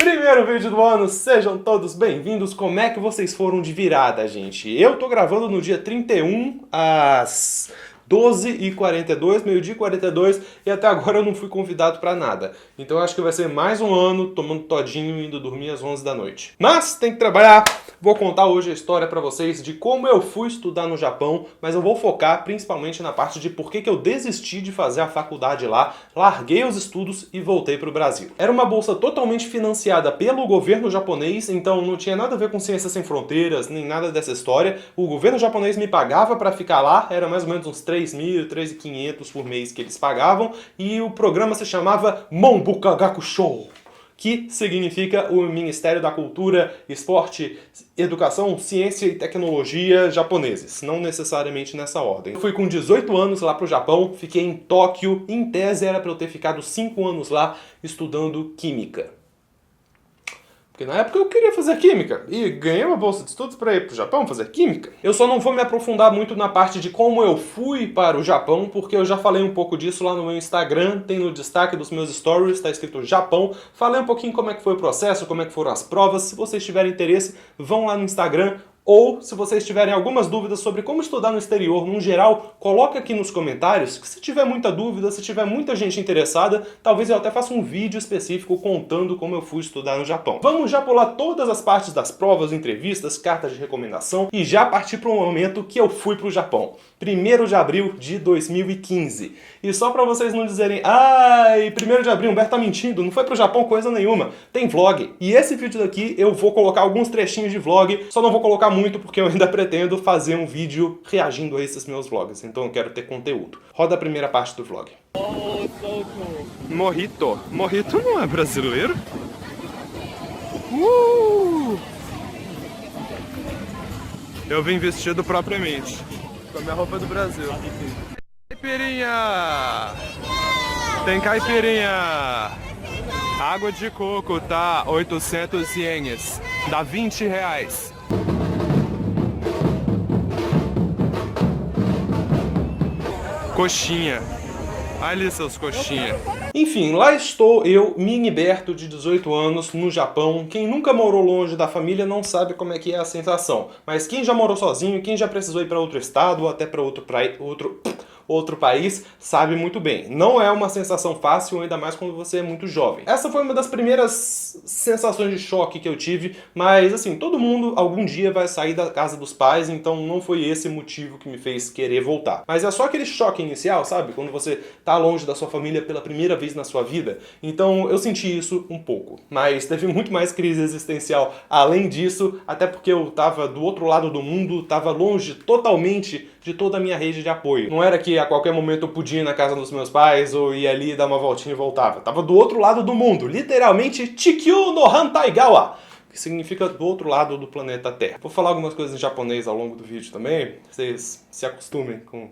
Primeiro vídeo do ano, sejam todos bem-vindos. Como é que vocês foram de virada, gente? Eu tô gravando no dia 31 às 12h42, meio-dia e 42, e até agora eu não fui convidado pra nada. Então eu acho que vai ser mais um ano tomando todinho e indo dormir às 11 da noite. Mas tem que trabalhar. Vou contar hoje a história pra vocês de como eu fui estudar no Japão, mas eu vou focar principalmente na parte de por que eu desisti de fazer a faculdade lá, larguei os estudos e voltei pro Brasil. Era uma bolsa totalmente financiada pelo governo japonês, então não tinha nada a ver com Ciências Sem Fronteiras, nem nada dessa história. O governo japonês me pagava pra ficar lá, era mais ou menos uns 3.000, 3.500 por mês que eles pagavam, e o programa se chamava Monbuka Gakushou, que significa o Ministério da Cultura, Esporte, Educação, Ciência e Tecnologia japoneses, não necessariamente nessa ordem. Eu fui com 18 anos lá pro Japão, fiquei em Tóquio, em tese era para eu ter ficado 5 anos lá estudando Química. Porque na época eu queria fazer Química e ganhei uma bolsa de estudos para ir pro Japão fazer Química. Eu só não vou me aprofundar muito na parte de como eu fui para o Japão, porque eu já falei um pouco disso lá no meu Instagram, tem no destaque dos meus stories, está escrito Japão. Falei um pouquinho como é que foi o processo, como é que foram as provas. Se vocês tiverem interesse, vão lá no Instagram. Ou, se vocês tiverem algumas dúvidas sobre como estudar no exterior, no geral, coloca aqui nos comentários, que se tiver muita dúvida, se tiver muita gente interessada, talvez eu até faça um vídeo específico contando como eu fui estudar no Japão. Vamos já pular todas as partes das provas, entrevistas, cartas de recomendação e já partir para o momento que eu fui para o Japão. 1º de abril de 2015. E só para vocês não dizerem, ai, 1º de abril, Humberto tá mentindo, não foi pro Japão coisa nenhuma. Tem vlog. E esse vídeo daqui eu vou colocar alguns trechinhos de vlog, só não vou colocar muito porque eu ainda pretendo fazer um vídeo reagindo a esses meus vlogs. Então eu quero ter conteúdo. Roda a primeira parte do vlog. Mojito. Mojito não é brasileiro? Eu vim vestido propriamente. Com a minha roupa do Brasil. Caipirinha! Tem caipirinha! Água de coco, tá? 800 ienes. Dá 20 reais. Coxinha. Olha ali seus coxinha. Enfim, lá estou eu, Miniberto, de 18 anos, no Japão. Quem nunca morou longe da família não sabe como é que é a sensação. Mas quem já morou sozinho, quem já precisou ir para outro estado ou até para outro país, sabe muito bem. Não é uma sensação fácil, ainda mais quando você é muito jovem. Essa foi uma das primeiras sensações de choque que eu tive, mas assim, todo mundo algum dia vai sair da casa dos pais, então não foi esse motivo que me fez querer voltar. Mas é só aquele choque inicial, sabe? Quando você tá longe da sua família pela primeira vez na sua vida. Então eu senti isso um pouco. Mas teve muito mais crise existencial além disso, até porque eu tava do outro lado do mundo, tava longe totalmente de toda a minha rede de apoio. Não era que a qualquer momento eu podia ir na casa dos meus pais ou ir ali dar uma voltinha e voltava. Tava do outro lado do mundo, literalmente Chikyu no Hantaigawa, que significa do outro lado do planeta Terra. Vou falar algumas coisas em japonês ao longo do vídeo também, vocês se acostumem com...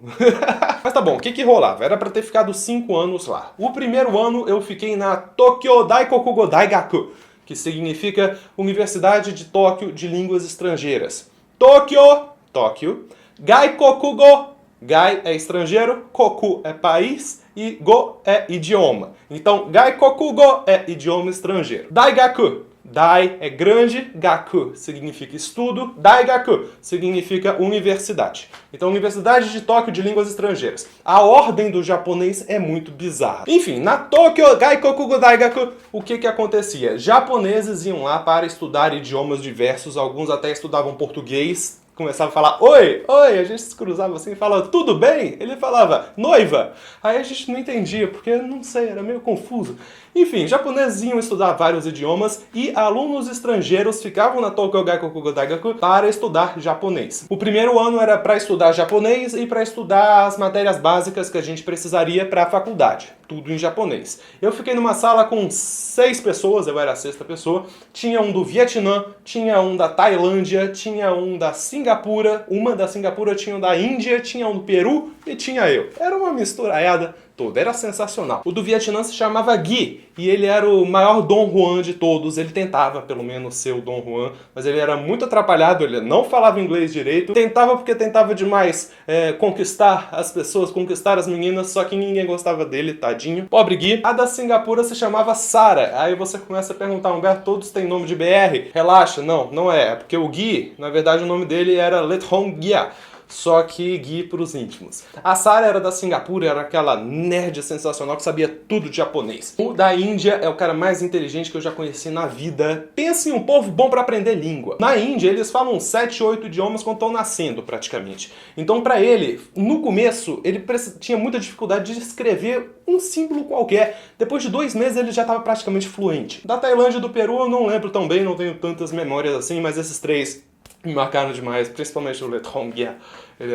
Mas tá bom, o que rolava? Era pra ter ficado 5 anos lá. O primeiro ano eu fiquei na Tokyo Daikokugo Daigaku, que significa Universidade de Tóquio de Línguas Estrangeiras. Tóquio, Gaikokugo, Gai é estrangeiro, Koku é país e Go é idioma. Então, Gaikokugo é idioma estrangeiro. Daigaku, Dai é grande, Gaku significa estudo, Daigaku significa universidade. Então, Universidade de Tóquio de Línguas Estrangeiras. A ordem do japonês é muito bizarra. Enfim, na Tokyo Gaikokugo Daigaku, o que acontecia? Japoneses iam lá para estudar idiomas diversos, alguns até estudavam português, começava a falar, oi, a gente se cruzava assim e falava, tudo bem? Ele falava, noiva. Aí a gente não entendia, porque, não sei, era meio confuso. Enfim, japoneses iam estudar vários idiomas e alunos estrangeiros ficavam na Tokyo Gaikokugo Daigaku para estudar japonês. O primeiro ano era para estudar japonês e para estudar as matérias básicas que a gente precisaria para a faculdade. Tudo em japonês. Eu fiquei numa sala com 6 pessoas, eu era a 6ª pessoa. Tinha um do Vietnã, tinha um da Tailândia, tinha um da Singapura, uma da Singapura, tinha um da Índia, tinha um do Peru e tinha eu. Era uma misturaiada todo, era sensacional. O do Vietnã se chamava Gui, e ele era o maior Dom Juan de todos, ele tentava pelo menos ser o Dom Juan, mas ele era muito atrapalhado, ele não falava inglês direito, tentava porque tentava demais conquistar as pessoas, conquistar as meninas, só que ninguém gostava dele, tadinho. Pobre Gui. A da Singapura se chamava Sara, aí você começa a perguntar, Humberto, todos têm nome de BR? Relaxa, não é porque o Gui, na verdade o nome dele era Let Hong Gia, só que Gui pros íntimos. A Sara era da Singapura, era aquela nerd sensacional que sabia tudo de japonês. O da Índia é o cara mais inteligente que eu já conheci na vida. Pensa em um povo bom pra aprender língua. Na Índia, eles falam 7, 8 idiomas quando estão nascendo, praticamente. Então, pra ele, no começo, ele tinha muita dificuldade de escrever um símbolo qualquer. Depois de 2 meses, ele já estava praticamente fluente. Da Tailândia e do Peru, eu não lembro tão bem, não tenho tantas memórias assim, mas esses 3 me marcaram demais, principalmente o Let Hong Gia. Ele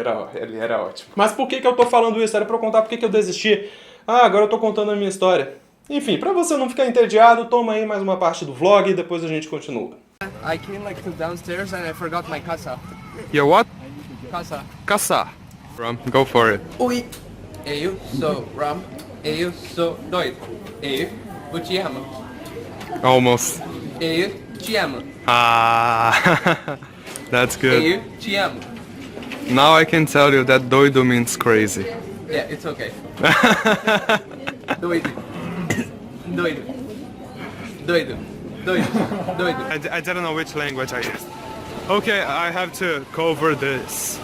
era ótimo. Mas por que eu tô falando isso? Era pra eu contar por que eu desisti. Ah, agora eu tô contando a minha história. Enfim, pra você não ficar entediado, toma aí mais uma parte do vlog e depois a gente continua. I came like to downstairs and I forgot my casa. Your what? Casa. Casa. Ram, go for it. Oi. Eu sou Ram. Eu sou doido. Eu te amo. Almost. Eu te amo. Ah, that's good. Eu te amo. Now I can tell you that doido means crazy. Yeah, it's okay. Doido. Doido. Doido. Doido. Doido. I didn't know which language I used. Okay, I have to cover this.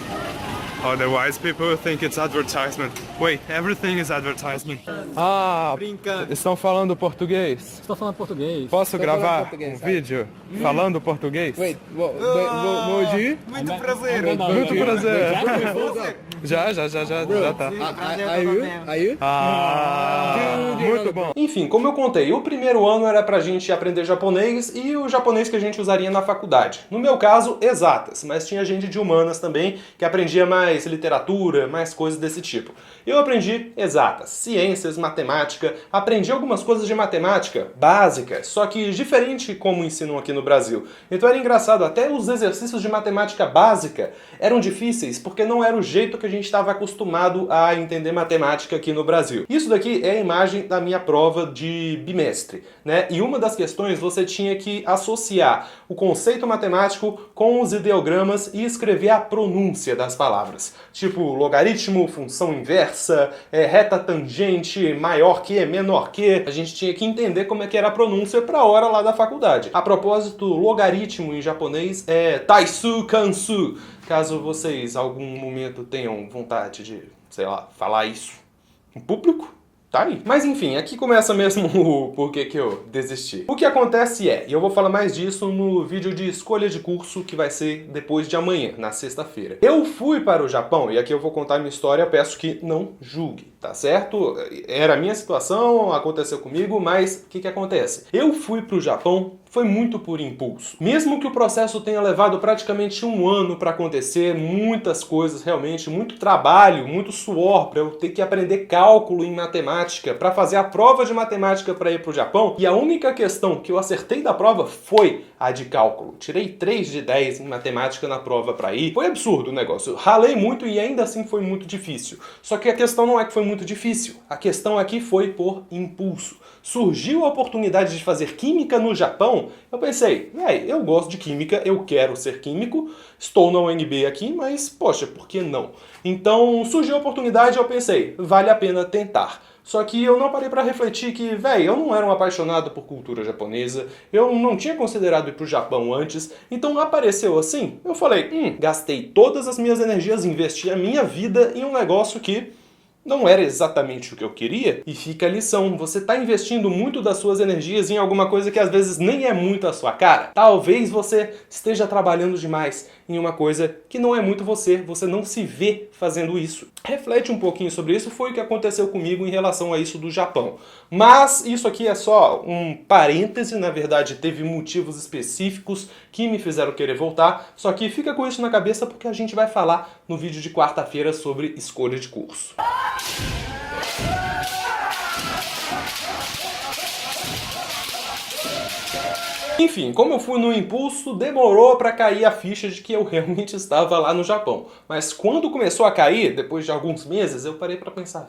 Otherwise people think it's advertisement. Wait, everything is advertisement. Ah, brincando. Estão falando português? Estou falando português. Posso gravar português, um vídeo falando português? Wait, Moji? Muito prazer. Muito prazer. Já tá. Are you? Ah, muito bom. Enfim, como eu contei, o primeiro ano era pra gente aprender japonês e o japonês que a gente usaria na faculdade. No meu caso, exatas, mas tinha gente de humanas também que aprendia mais literatura, mais coisas desse tipo. Eu aprendi exatas, ciências, matemática, aprendi algumas coisas de matemática básicas, só que diferente como ensinam aqui no Brasil. Então era engraçado, até os exercícios de matemática básica eram difíceis porque não era o jeito que a gente estava acostumado a entender matemática aqui no Brasil. Isso daqui é a imagem da minha prova de bimestre, né? E uma das questões você tinha que associar o conceito matemático com os ideogramas e escrever a pronúncia das palavras. Tipo logaritmo, função inversa, reta tangente, maior que, menor que. A gente tinha que entender como é que era a pronúncia pra hora lá da faculdade. A propósito, logaritmo em japonês é taisu kansu. Caso vocês algum momento tenham vontade de, sei lá, falar isso em público, tá aí. Mas enfim, aqui começa mesmo o porquê que eu desisti. O que acontece e eu vou falar mais disso no vídeo de escolha de curso que vai ser depois de amanhã, na sexta-feira. Eu fui para o Japão, e aqui eu vou contar a minha história, peço que não julgue, tá certo? Era a minha situação, aconteceu comigo, mas o que acontece? Eu fui para o Japão, foi muito por impulso. Mesmo que o processo tenha levado praticamente 1 ano para acontecer, muitas coisas realmente, muito trabalho, muito suor para eu ter que aprender cálculo em matemática, para fazer a prova de matemática para ir para o Japão, e a única questão que eu acertei da prova foi a de cálculo. Tirei 3 de 10 em matemática na prova para ir. Foi absurdo o negócio. Eu ralei muito e ainda assim foi muito difícil. Só que a questão não é que foi muito difícil. A questão aqui foi por impulso. Surgiu a oportunidade de fazer química no Japão, eu pensei, eu gosto de química, eu quero ser químico, estou na UNB aqui, mas, poxa, por que não? Então, surgiu a oportunidade e eu pensei, vale a pena tentar. Só que eu não parei pra refletir que, eu não era um apaixonado por cultura japonesa, eu não tinha considerado ir pro Japão antes, então apareceu assim, eu falei, gastei todas as minhas energias, investi a minha vida em um negócio que não era exatamente o que eu queria, e fica a lição. Você está investindo muito das suas energias em alguma coisa que às vezes nem é muito a sua cara. Talvez você esteja trabalhando demais em uma coisa que não é muito você não se vê fazendo isso. Reflete um pouquinho sobre isso, foi o que aconteceu comigo em relação a isso do Japão. Mas isso aqui é só um parêntese, na verdade teve motivos específicos que me fizeram querer voltar, só que fica com isso na cabeça porque a gente vai falar no vídeo de quarta-feira sobre escolha de curso. Enfim, como eu fui no impulso, demorou pra cair a ficha de que eu realmente estava lá no Japão. Mas quando começou a cair, depois de alguns meses, eu parei pra pensar,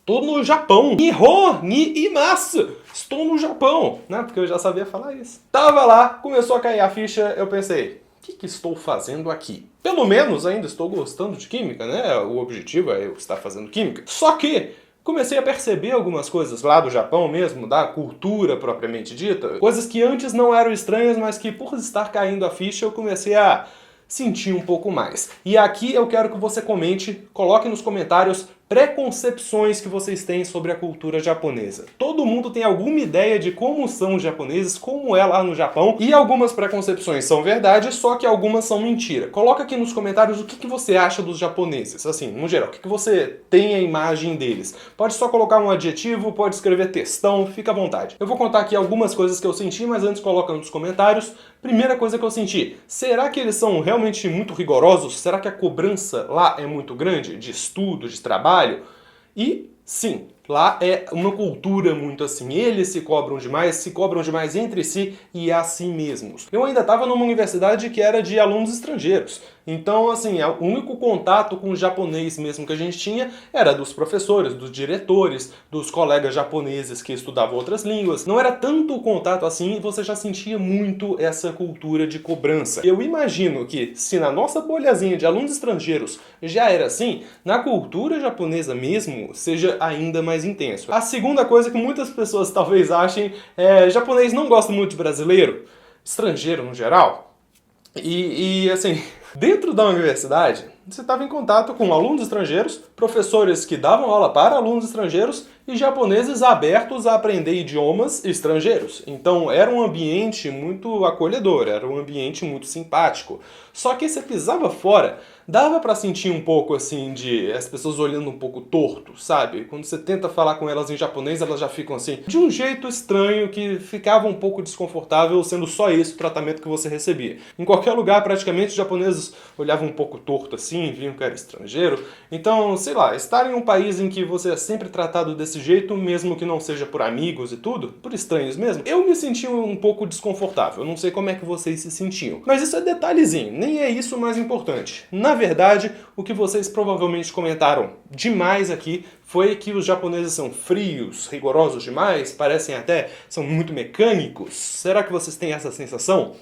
Estou no Japão. Nihon ni imasu. Estou no Japão, né? Porque eu já sabia falar isso. Tava lá, começou a cair a ficha, eu pensei, o que estou fazendo aqui? Pelo menos ainda estou gostando de química, né? O objetivo é eu estar fazendo química. Só que comecei a perceber algumas coisas lá do Japão mesmo, da cultura propriamente dita. Coisas que antes não eram estranhas, mas que por estar caindo a ficha eu comecei a sentir um pouco mais. E aqui eu quero que você comente, coloque nos comentários preconcepções que vocês têm sobre a cultura japonesa. Todo mundo tem alguma ideia de como são os japoneses, como é lá no Japão, e algumas preconcepções são verdade, só que algumas são mentira. Coloca aqui nos comentários o que você acha dos japoneses, assim, no geral, o que você tem a imagem deles. Pode só colocar um adjetivo, pode escrever textão, fica à vontade. Eu vou contar aqui algumas coisas que eu senti, mas antes coloca nos comentários. Primeira coisa que eu senti, será que eles são realmente muito rigorosos? Será que a cobrança lá é muito grande, de estudo, de trabalho? E sim, lá é uma cultura muito assim. Eles se cobram demais entre si e a si mesmos. Eu ainda estava numa universidade que era de alunos estrangeiros. Então, assim, o único contato com o japonês mesmo que a gente tinha era dos professores, dos diretores, dos colegas japoneses que estudavam outras línguas. Não era tanto o contato assim e você já sentia muito essa cultura de cobrança. Eu imagino que se na nossa bolhazinha de alunos estrangeiros já era assim, na cultura japonesa mesmo seja ainda mais intenso. A segunda coisa que muitas pessoas talvez achem é japonês não gosta muito de brasileiro, estrangeiro no geral. E assim, dentro da universidade, você estava em contato com alunos estrangeiros, professores que davam aula para alunos estrangeiros e japoneses abertos a aprender idiomas estrangeiros. Então era um ambiente muito acolhedor, era um ambiente muito simpático. Só que você pisava fora, dava pra sentir um pouco assim de as pessoas olhando um pouco torto, sabe? Quando você tenta falar com elas em japonês, elas já ficam assim, de um jeito estranho que ficava um pouco desconfortável, sendo só esse o tratamento que você recebia. Em qualquer lugar, praticamente, os japoneses olhavam um pouco torto assim, viam que era estrangeiro. Então, sei lá, estar em um país em que você é sempre tratado desse jeito, mesmo que não seja por amigos e tudo, por estranhos mesmo, eu me senti um pouco desconfortável. Eu não sei como é que vocês se sentiam. Mas isso é detalhezinho, nem é isso o mais importante. Na verdade, o que vocês provavelmente comentaram demais aqui foi que os japoneses são frios, rigorosos demais, parecem até, são muito mecânicos. Será que vocês têm essa sensação?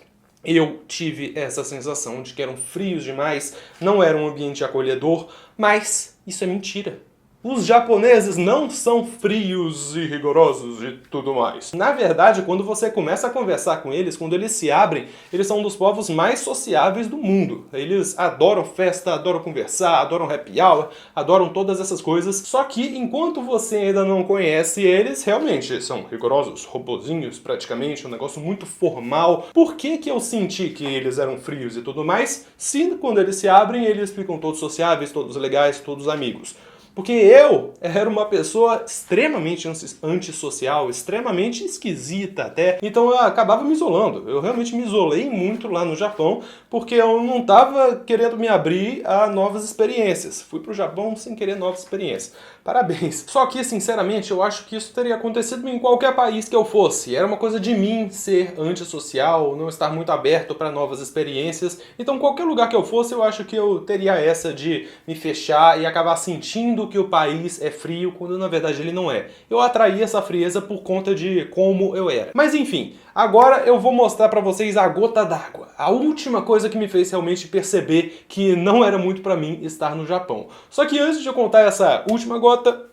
Eu tive essa sensação de que eram frios demais, não era um ambiente acolhedor, mas isso é mentira. Os japoneses não são frios e rigorosos e tudo mais. Na verdade, quando você começa a conversar com eles, quando eles se abrem, eles são um dos povos mais sociáveis do mundo. Eles adoram festa, adoram conversar, adoram happy hour, adoram todas essas coisas. Só que enquanto você ainda não conhece eles, realmente são rigorosos, robozinhos praticamente, um negócio muito formal. Por que que eu senti que eles eram frios e tudo mais? Se quando eles se abrem, eles ficam todos sociáveis, todos legais, todos amigos. Porque eu era uma pessoa extremamente antissocial, extremamente esquisita até, então eu acabava me isolando. Eu realmente me isolei muito lá no Japão, porque eu não estava querendo me abrir a novas experiências. Fui pro Japão sem querer novas experiências. Parabéns. Só que, sinceramente, eu acho que isso teria acontecido em qualquer país que eu fosse. Era uma coisa de mim ser antissocial, não estar muito aberto para novas experiências. Então, qualquer lugar que eu fosse, eu acho que eu teria essa de me fechar e acabar sentindo que o país é frio, quando na verdade ele não é. Eu atraí essa frieza por conta de como eu era. Mas enfim, agora eu vou mostrar pra vocês a gota d'água. A última coisa que me fez realmente perceber que não era muito pra mim estar no Japão. Só que antes de eu contar essa última gota,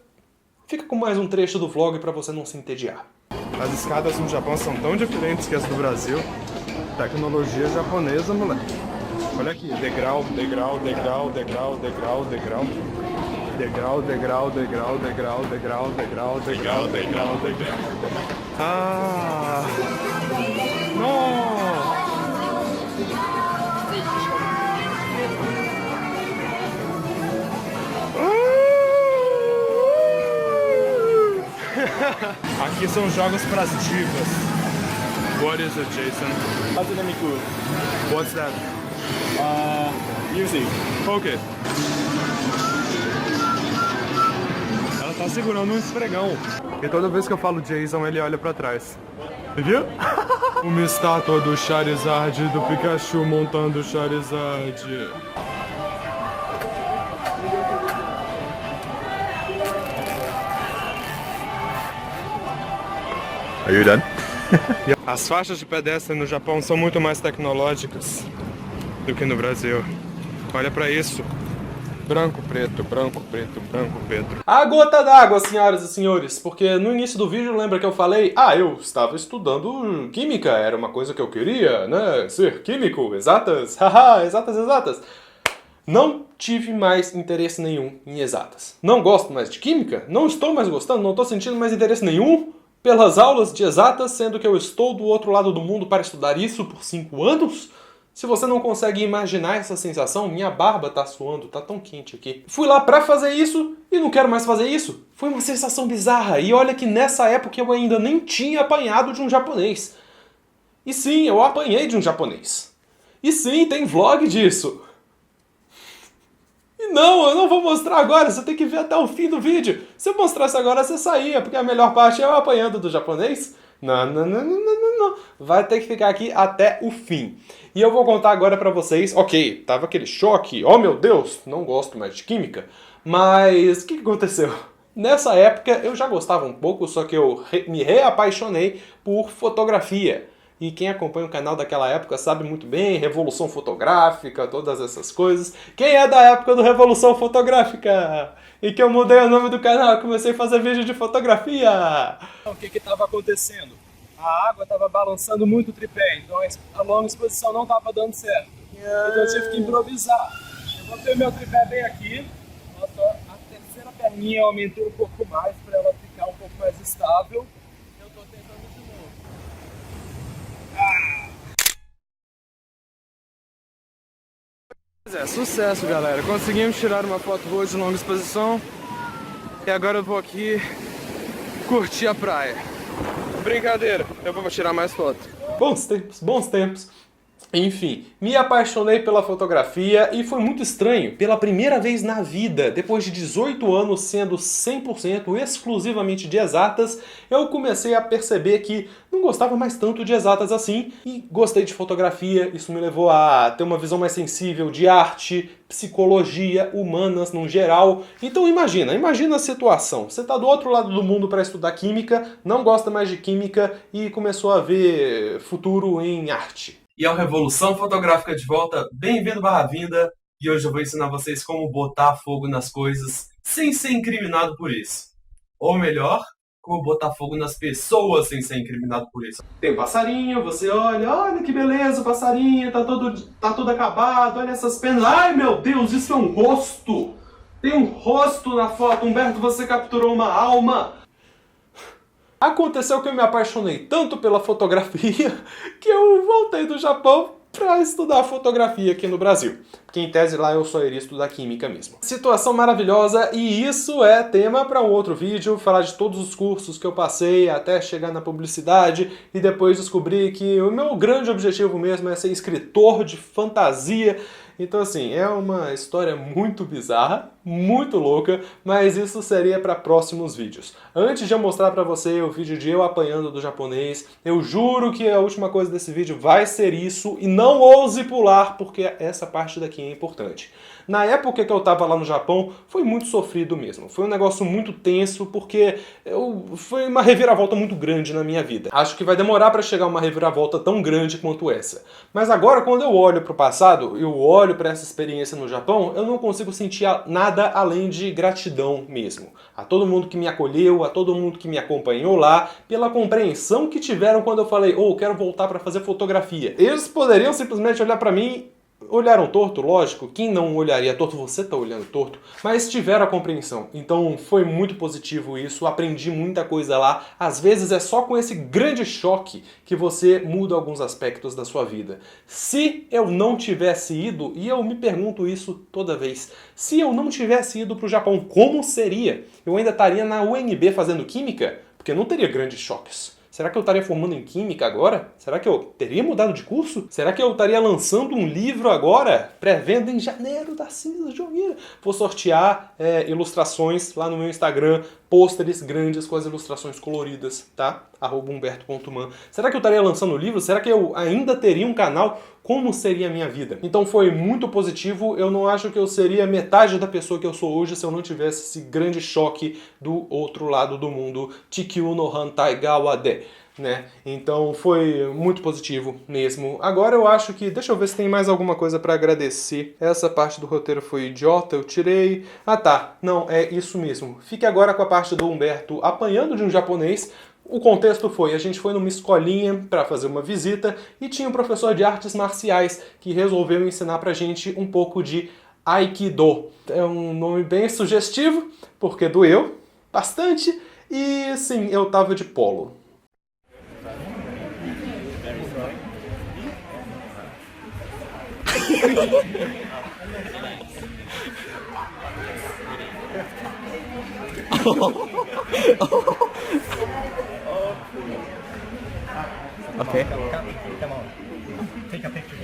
fica com mais um trecho do vlog pra você não se entediar. As escadas no Japão são tão diferentes que as do Brasil. Tecnologia japonesa, moleque. Olha aqui, degrau, degrau, degrau, degrau, degrau, degrau. Degrau, degrau, degrau, degrau, degrau, degrau, degrau, degrau, degrau. Ah! Não! Aqui são jogos pras divas. What is it, Jason? Hatsunemiku. What's that? Music. Okay. Ela tá segurando um esfregão. E toda vez que eu falo Jason, ele olha pra trás. Viu? Uma estátua do Charizard, do Pikachu montando o Charizard. Are you done? As faixas de pedestre no Japão são muito mais tecnológicas do que no Brasil. Olha pra isso. Branco, preto, branco, preto, branco, preto. A gota d'água, senhoras e senhores, porque no início do vídeo lembra que eu falei, eu estava estudando química, era uma coisa que eu queria, né, ser químico, exatas, haha, exatas. Não tive mais interesse nenhum em exatas. Não gosto mais de química, não estou mais gostando, não estou sentindo mais interesse nenhum pelas aulas de exatas, sendo que eu estou do outro lado do mundo para estudar isso por 5 anos? Se você não consegue imaginar essa sensação, minha barba tá suando, tá tão quente aqui. Fui lá pra fazer isso e não quero mais fazer isso. Foi uma sensação bizarra. E olha que nessa época eu ainda nem tinha apanhado de um japonês. E sim, eu apanhei de um japonês. E sim, tem vlog disso. E não, eu não vou mostrar agora, você tem que ver até o fim do vídeo. Se eu mostrasse agora, você saía, porque a melhor parte é eu apanhando do japonês. Não. Vai ter que ficar aqui até o fim. E eu vou contar agora pra vocês, ok, tava aquele choque, oh meu Deus, não gosto mais de química, mas o que aconteceu? Nessa época eu já gostava um pouco, só que eu me reapaixonei por fotografia. E quem acompanha o canal daquela época sabe muito bem, Revolução Fotográfica, todas essas coisas. Quem é da época do Revolução Fotográfica? E que eu mudei o nome do canal, comecei a fazer vídeo de fotografia. O que estava acontecendo? A água estava balançando muito o tripé, então a longa exposição não estava dando certo. Então eu tive que improvisar. Eu botei meu tripé bem aqui, a terceira perninha eu aumentei um pouco mais para ela ficar um pouco mais estável. Eu estou tentando de novo. Sucesso, galera. Conseguimos tirar uma foto boa de longa exposição. E agora eu vou aqui curtir a praia. Brincadeira, eu vou tirar mais fotos. Bons tempos. Enfim, me apaixonei pela fotografia e foi muito estranho. Pela primeira vez na vida, depois de 18 anos sendo 100% exclusivamente de exatas, eu comecei a perceber que não gostava mais tanto de exatas assim e gostei de fotografia. Isso me levou a ter uma visão mais sensível de arte, psicologia, humanas no geral. Então imagina a situação. Você está do outro lado do mundo para estudar química, não gosta mais de química e começou a ver futuro em arte. E é o Revolução Fotográfica de volta, bem-vindo /vinda, e hoje eu vou ensinar vocês como botar fogo nas coisas sem ser incriminado por isso. Ou melhor, como botar fogo nas pessoas sem ser incriminado por isso. Tem um passarinho, você olha que beleza o passarinho, tá todo acabado, olha essas penas. Ai meu Deus, isso é um rosto! Tem um rosto na foto, Humberto, você capturou uma alma! Aconteceu que eu me apaixonei tanto pela fotografia que eu voltei do Japão para estudar fotografia aqui no Brasil. Porque em tese lá eu só iria estudar química mesmo. Situação maravilhosa e isso é tema para um outro vídeo, falar de todos os cursos que eu passei até chegar na publicidade e depois descobrir que o meu grande objetivo mesmo é ser escritor de fantasia. Então assim, é uma história muito bizarra, muito louca, mas isso seria para próximos vídeos. Antes de eu mostrar para você o vídeo de eu apanhando do japonês, eu juro que a última coisa desse vídeo vai ser isso e não ouse pular, porque essa parte daqui é importante. Na época que eu tava lá no Japão, foi muito sofrido mesmo. Foi um negócio muito tenso, porque foi uma reviravolta muito grande na minha vida. Acho que vai demorar para chegar uma reviravolta tão grande quanto essa. Mas agora, quando eu olho pro passado, eu olho para essa experiência no Japão, eu não consigo sentir nada além de gratidão mesmo. A todo mundo que me acolheu, a todo mundo que me acompanhou lá, pela compreensão que tiveram quando eu falei, eu quero voltar para fazer fotografia. Eles poderiam simplesmente olhar para mim. Olharam torto, lógico, quem não olharia torto, você tá olhando torto, mas tiveram a compreensão, então foi muito positivo isso, aprendi muita coisa lá, às vezes é só com esse grande choque que você muda alguns aspectos da sua vida. Se eu não tivesse ido, e eu me pergunto isso toda vez, se eu não tivesse ido pro Japão, como seria? Eu ainda estaria na UNB fazendo química? Porque não teria grandes choques. Será que eu estaria formando em química agora? Será que eu teria mudado de curso? Será que eu estaria lançando um livro agora? Pré-venda em janeiro da Cinza Jogueira. Vou sortear ilustrações lá no meu Instagram, pôsteres grandes com as ilustrações coloridas, tá? @humberto.man. Será que eu estaria lançando o livro? Será que eu ainda teria um canal? Como seria a minha vida? Então foi muito positivo, eu não acho que eu seria metade da pessoa que eu sou hoje se eu não tivesse esse grande choque do outro lado do mundo, Chikyu no Hantai Gawa de. né? Então foi muito positivo mesmo. Agora eu acho que... Deixa eu ver se tem mais alguma coisa pra agradecer. Essa parte do roteiro foi idiota, eu tirei... Ah tá, não, é isso mesmo. Fique agora com a parte do Humberto apanhando de um japonês. O contexto foi, a gente foi numa escolinha para fazer uma visita e tinha um professor de artes marciais que resolveu ensinar pra gente um pouco de Aikido. É um nome bem sugestivo, porque doeu bastante e sim, eu tava de polo. Okay. Come on. Take a picture.